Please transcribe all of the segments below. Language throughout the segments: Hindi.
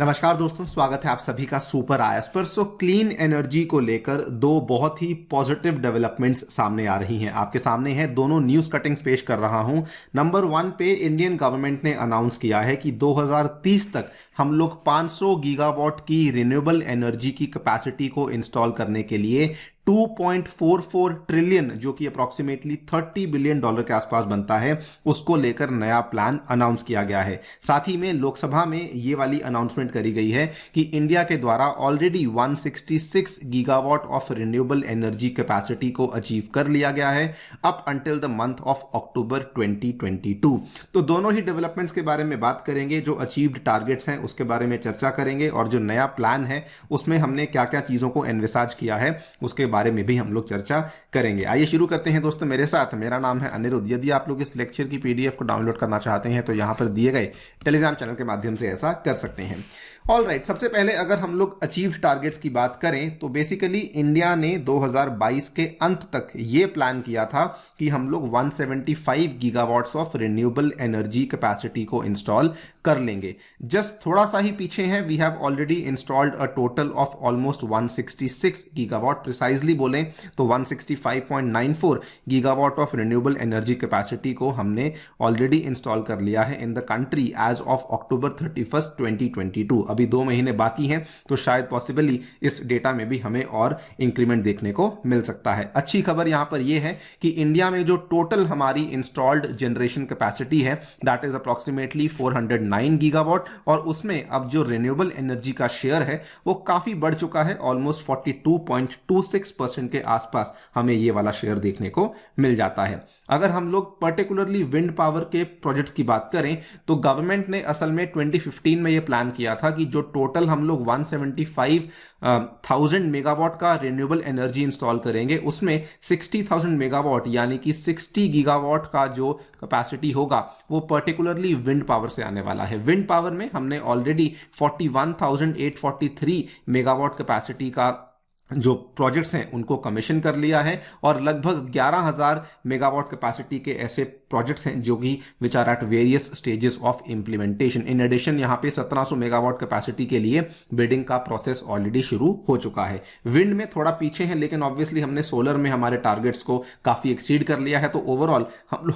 नमस्कार दोस्तों, स्वागत है आप सभी का सुपर आईएएस पर। क्लीन एनर्जी को लेकर दो बहुत ही पॉजिटिव डेवलपमेंट्स सामने आ रही हैं। आपके सामने है, दोनों न्यूज कटिंग्स पेश कर रहा हूं। नंबर 1 पे इंडियन गवर्नमेंट ने अनाउंस किया है कि 2030 तक हम लोग 500 गीगावाट की रिन्यूएबल एनर्जी की कैपेसिटी को इंस्टॉल करने के लिए 2.44 ट्रिलियन, जो कि अप्रॉक्सीमेटली $30 बिलियन के आसपास बनता है, उसको लेकर नया प्लान अनाउंस किया गया है। साथ ही में लोकसभा में ये वाली अनाउंसमेंट करी गई है कि इंडिया के द्वारा already 166 gigawatt of renewable energy capacity को अचीव कर लिया गया है up until the month of October 2022। तो दोनों ही डेवलपमेंट्स के बारे में बात करेंगे, जो अचीव्ड टारगेट्स हैं उसके बारे में चर्चा करेंगे, और जो नया प्लान है उसमें हमने क्या क्या चीजों को एनविसाज किया है उसके बारे में भी हम लोग चर्चा करेंगे। आइए शुरू करते हैं दोस्तों मेरे साथ। मेरा नाम है अनिरुद्ध। यदि आप लोग इस लेक्चर की पीडीएफ को डाउनलोड करना चाहते हैं तो यहां पर दिए गए टेलीग्राम चैनल के माध्यम से ऐसा कर सकते हैं। ऑल राइट, सबसे पहले अगर हम लोग अचीव्ड टारगेट्स की बात करें तो बेसिकली इंडिया ने 2022 के अंत तक ये प्लान किया था कि हम लोग 175 gigawatts of renewable energy capacity को इंस्टॉल कर लेंगे। जस्ट थोड़ा सा ही पीछे हैं, we have already installed a total of almost 166 gigawatt. Precisely बोलें तो 165.94 gigawatt of renewable energy capacity को हमने ऑलरेडी इंस्टॉल कर लिया है in the country as of October 31, 2022। अभी 2 महीने बाकी हैं, तो शायद पॉसिबली इस डेटा में भी हमें और इंक्रीमेंट देखने को मिल सकता है। अच्छी खबर यहां पर यह है कि इंडिया में जो टोटल हमारी इंस्टॉल्ड जनरेशन कैपेसिटी है दैट इज अप्रॉक्सीमेटली 409 गीगावाट, और उसमें अब जो रिन्यूएबल एनर्जी का शेयर है वो काफी बढ़ चुका है। ऑलमोस्ट 42.26% के आसपास हमें ये वाला शेयर देखने को मिल जाता है। अगर हम लोग पर्टिकुलरली विंड पावर के प्रोजेक्ट्स की बात करें तो गवर्नमेंट ने असल में 2015 में यह प्लान किया था कि जो टोटल हम लोग 175,000 मेगावाट का रिन्यूएबल एनर्जी इंस्टॉल करेंगे उसमें 60,000 मेगावाट यानी कि 60 गीगावाट का जो कैपेसिटी होगा वो पर्टिकुलरली विंड पावर से आने वाला है। विंड पावर में हमने ऑलरेडी 41,843 मेगावाट कैपेसिटी का जो प्रोजेक्ट्स हैं उनको कमीशन कर लिया है, और लगभग 11,000 मेगावाट कैपेसिटी के ऐसे प्रोजेक्ट्स हैं जो कि which are at various stages of implementation. In addition यहां पे 1700 मेगावाट कैपेसिटी के लिए बिडिंग का प्रोसेस ऑलरेडी शुरू हो चुका है। विंड में थोड़ा पीछे हैं, लेकिन ऑब्वियसली हमने सोलर में हमारे टारगेट्स को काफी एक्सीड कर लिया है, तो ओवरऑल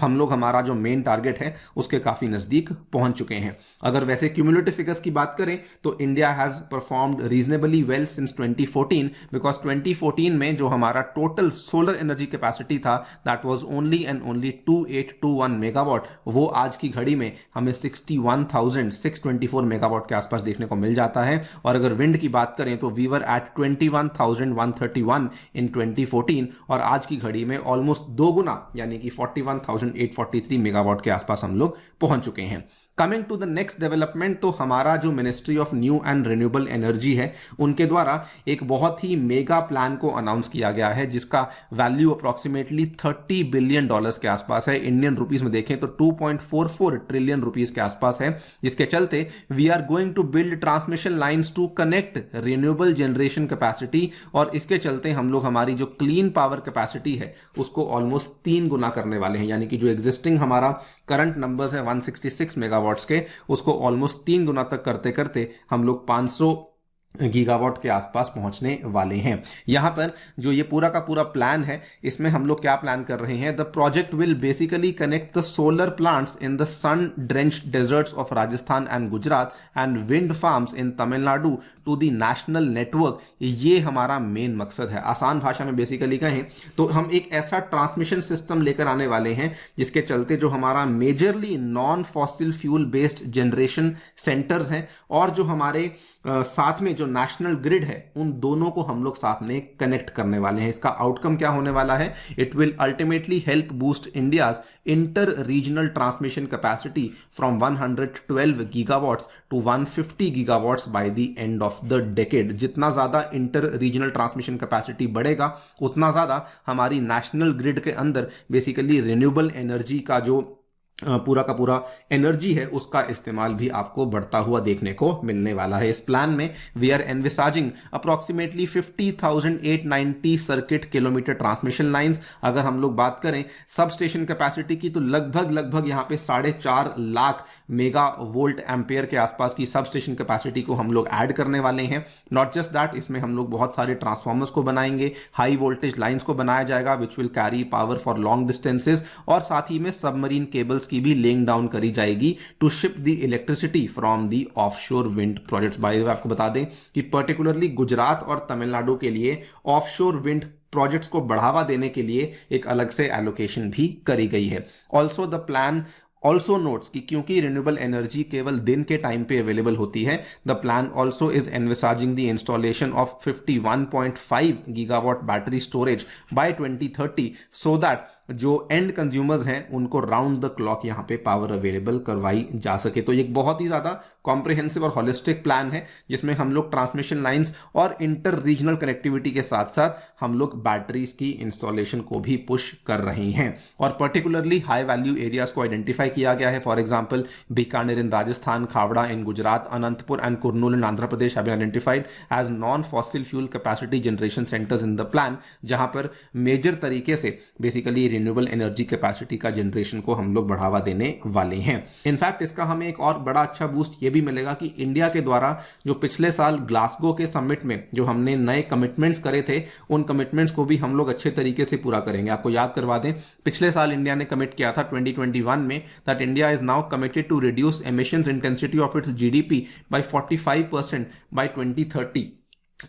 हम लोग हमारा जो मेन टारगेट है उसके काफी नजदीक पहुंच चुके हैं। अगर वैसे क्यूमुलेटिव फिगर्स की बात करें तो India has performed reasonably well since 2014, because 2014 में जो हमारा टोटल सोलर एनर्जी कैपेसिटी था that was only and only 2821 megawatt, वो आज की घड़ी में हमें 61,624 मेगावाट के आसपास देखने को मिल जाता है। और अगर विंड की बात करें तो वी वर एट 21,131 इन 2014, और आज की घड़ी में ऑलमोस्ट 2 गुना यानी कि 41,843 मेगावाट के आसपास हम लोग पहुंच चुके हैं। Coming to the next development, तो हमारा जो ministry of new and renewable energy है उनके द्वारा एक बहुत ही मेगा प्लान को अनाउंस किया गया है जिसका वैल्यू अप्रॉक्सीमेटली $30 बिलियन के आसपास है। इंडियन रुपीस में देखें तो 2.44 ट्रिलियन रुपीस के आसपास है, जिसके चलते we are going to build transmission lines to connect renewable generation capacity, और इसके चलते हम लोग हमारी जो क्लीन पावर कैपेसिटी है उसको ऑलमोस्ट 3 गुना करने वाले हैं। यानी कि जो एग्जिस्टिंग हमारा करंट नंबर्स है 166 मेगावाट्स के, उसको ऑलमोस्ट 3 गुना तक करते करते हम लोग 500 गीगावाट के आसपास पहुंचने वाले हैं। यहां पर जो ये पूरा का पूरा प्लान है इसमें हम लोग क्या प्लान कर रहे हैं, the project will basically connect the solar plants in the sun drenched deserts of Rajasthan and Gujarat and wind farms in Tamil Nadu to the national network. ये हमारा मेन मकसद है। आसान भाषा में बेसिकली कहें तो हम एक ऐसा ट्रांसमिशन सिस्टम लेकर आने वाले हैं जिसके चलते जो हमारा majorly non fossil fuel based generation centres हैं और जो हमारे साथ में जो नेशनल ग्रिड है उन दोनों को हम लोग साथ में कनेक्ट करने वाले हैं। इसका आउटकम क्या होने वाला है, it will ultimately help boost India's inter regional transmission capacity from 112 gigawatts to 150 gigawatts by the end of the decade. जितना ज्यादा इंटर रीजनल ट्रांसमिशन कैपेसिटी बढ़ेगा उतना ज्यादा हमारी नेशनल ग्रिड के अंदर बेसिकली रिन्यूएबल एनर्जी का जो पूरा का पूरा एनर्जी है उसका इस्तेमाल भी आपको बढ़ता हुआ देखने को मिलने वाला है। इस प्लान में we are envisaging approximately 50,890 circuit kilometre transmission lines. अगर हम लोग बात करें सब स्टेशन कैपेसिटी की तो लगभग यहां पे 4.5 लाख मेगा वोल्ट एम्पेयर के आसपास की सब स्टेशन कैपेसिटी को हम लोग ऐड करने वाले हैं। नॉट जस्ट दैट, इसमें हम लोग बहुत सारे ट्रांसफॉर्मर्स को बनाएंगे, हाई वोल्टेज लाइंस को बनाया जाएगा which will carry power for long distances, और साथ ही में सबमरीन केबल्स की भी लेइंग डाउन करी जाएगी to ship the electricity from the offshore wind projects. By the way आपको बता दें कि पर्टिकुलरली गुजरात और तमिलनाडु के लिए ऑफशोर विंड प्रोजेक्ट्स को बढ़ावा देने के लिए एक अलग से एलोकेशन भी करी गई है। Also the plan also notes कि क्योंकि रिन्यूएबल एनर्जी केवल दिन के टाइम पे अवेलेबल होती है, the plan also is envisaging the installation of 51.5 gigawatt battery storage by 2030 so that जो एंड कंज्यूमर्स हैं उनको राउंड द क्लॉक यहाँ पे पावर अवेलेबल करवाई जा सके। तो ये एक बहुत ही ज्यादा कॉम्प्रिहेंसिव और होलिस्टिक प्लान है जिसमें हम लोग ट्रांसमिशन लाइंस और इंटर रीजनल कनेक्टिविटी के साथ साथ हम लोग बैटरीज की इंस्टॉलेशन को भी पुश कर रहे हैं, और पर्टिकुलरली हाई वैल्यू एरियाज को आइडेंटिफाई किया गया है। For example Bikaner in Rajasthan, Khavda in Gujarat, Anantapur and Kurnool in Andhra Pradesh have been identified as non fossil fuel capacity generation centres in the plan, जहां पर मेजर तरीके से बेसिकली रिन्यूएबल एनर्जी कैपेसिटी का जनरेशन को हम लोग बढ़ावा देने वाले हैं। इनफैक्ट इसका हमें एक और बड़ा अच्छा बूस्ट ये भी मिलेगा कि इंडिया के द्वारा जो पिछले साल ग्लासगो के समिट में जो हमने नए कमिटमेंट्स करे थे, उन कमिटमेंट्स को भी हम लोग अच्छे तरीके से पूरा करेंगे। आपको याद करवा दें, पिछले साल इंडिया ने कमिट किया था 2021 में that India is now committed to reduce emissions intensity of its GDP by 45% by 2030।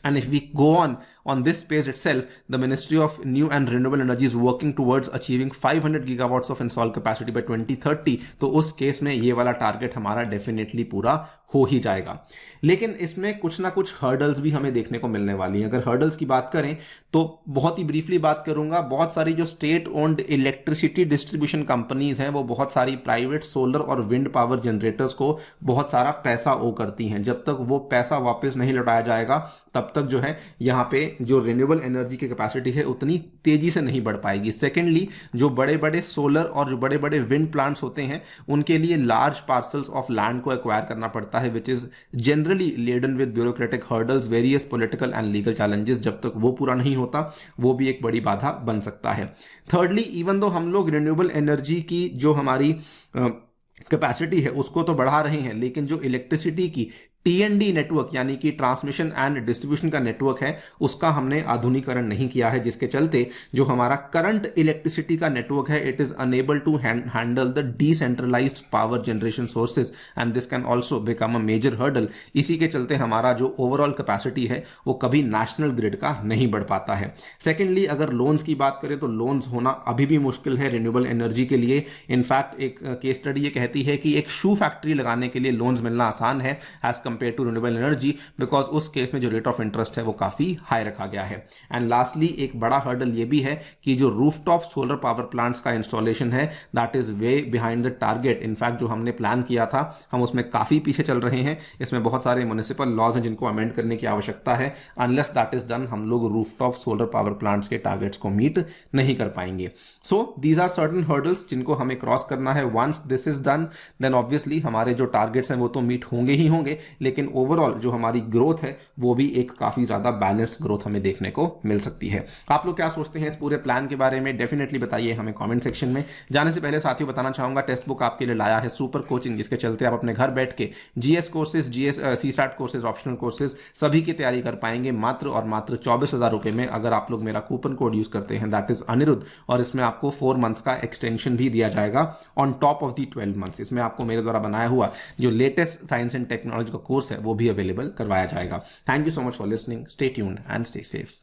And if we go on this pace itself, the Ministry of New and Renewable Energy is working towards achieving 500 gigawatts of installed capacity by 2030। तो उस केस में ये वाला टारगेट हमारा डेफिनेटली पूरा हो ही जाएगा। लेकिन इसमें कुछ ना कुछ हर्डल्स भी हमें देखने को मिलने वाली हैं। अगर हर्डल्स की बात करें तो बहुत ही ब्रीफली बात करूंगा, बहुत सारी जो state owned electricity distribution companies हैं वो बहुत सारी प्राइवेट सोलर और विंड पावर जनरेटर्स को बहुत सारा पैसा ओ करती हैं। जब तक वो पैसा वापस नहीं लौटाया जाएगा तब तक जो है यहाँ पे जो रिन्यूएबल एनर्जी की कैपेसिटी है उतनी तेजी से नहीं बढ़ पाएगी। सेकेंडली, जो बड़े बड़े सोलर और जो बड़े बड़े विंड प्लांट्स होते हैं उनके लिए लार्ज पार्सल्स ऑफ लैंड को एक्वायर करना पड़ता है which is generally laden with bureaucratic hurdles, various political and legal challenges. जब तक वो पूरा नहीं होता वो भी एक बड़ी बाधा बन सकता है। थर्डली, इवन दो हम लोग रिन्यूएबल एनर्जी की जो हमारी कैपेसिटी है उसको तो बढ़ा रहे हैं, लेकिन जो इलेक्ट्रिसिटी की टीएनडी नेटवर्क यानी कि ट्रांसमिशन एंड डिस्ट्रीब्यूशन का नेटवर्क है उसका हमने आधुनिकीकरण नहीं किया है, जिसके चलते जो हमारा करंट इलेक्ट्रिसिटी का नेटवर्क है it is unable to handle the decentralised power generation sources and this can also become a major hurdle. इसी के चलते हमारा जो ओवरऑल कैपेसिटी है वो कभी नेशनल ग्रिड का नहीं बढ़ पाता है। सेकेंडली, अगर लोन्स की बात करें तो लोन्स होना अभी भी मुश्किल है रिन्यूएबल एनर्जी के लिए। इनफैक्ट एक केस स्टडी ये कहती है कि एक शू फैक्ट्री लगाने के लिए लोन्स मिलना आसान है as compare to renewable energy, because उस केस में जो रेट ऑफ इंटरेस्ट है वो काफी हाई रखा गया है। एंड लास्टली, एक बड़ा हर्डल ये भी है कि जो रूफटॉप सोलर पावर प्लांट्स का इंस्टॉलेशन है that is way behind the target. In fact जो हमने प्लान किया था हम उसमें काफी पीछे चल रहे हैं। इसमें बहुत सारे म्युनिसिपल लॉज हैं जिनको अमेंड करने की आवश्यकता है। अनलेस दैट इज डन हम लोग रूफटॉप सोलर पावर प्लांट्स के टारगेट्स को मीट नहीं कर पाएंगे। So these are certain hurdles जिनको हमें क्रॉस करना है। Once this is done then obviously हमारे जो टारगेट्स हैं वो तो मीट होंगे ही होंगे, लेकिन ओवरऑल जो हमारी ग्रोथ है वो भी एक काफी ज्यादा बैलेंस्ड ग्रोथ हमें देखने को मिल सकती है। आप लोग क्या सोचते हैं इस पूरे प्लान के बारे में? डेफिनेटली बताइए हमें कमेंट सेक्शन में। जाने से पहले साथियों बताना चाहूंगा टेक्स्ट बुक आपके लिए लाया है सुपर कोचिंग, जिसके चलते आप अपने घर बैठ के GS courses, GS CSAT courses, optional courses सभी की तैयारी कर पाएंगे मात्र और मात्र 24,000 रुपए में, अगर आप लोग मेरा कूपन कोड यूज करते हैं दैट इज अनिरुद्ध। और इसमें आपको 4 मंथ्स का एक्सटेंशन भी दिया जाएगा on top of the 12 months. इसमें आपको मेरे द्वारा बनाया हुआ जो लेटेस्ट साइंस एंड टेक्नोलॉजी का कोर्स है वो भी अवेलेबल करवाया जाएगा। Thank you so much for listening, stay tuned and stay safe.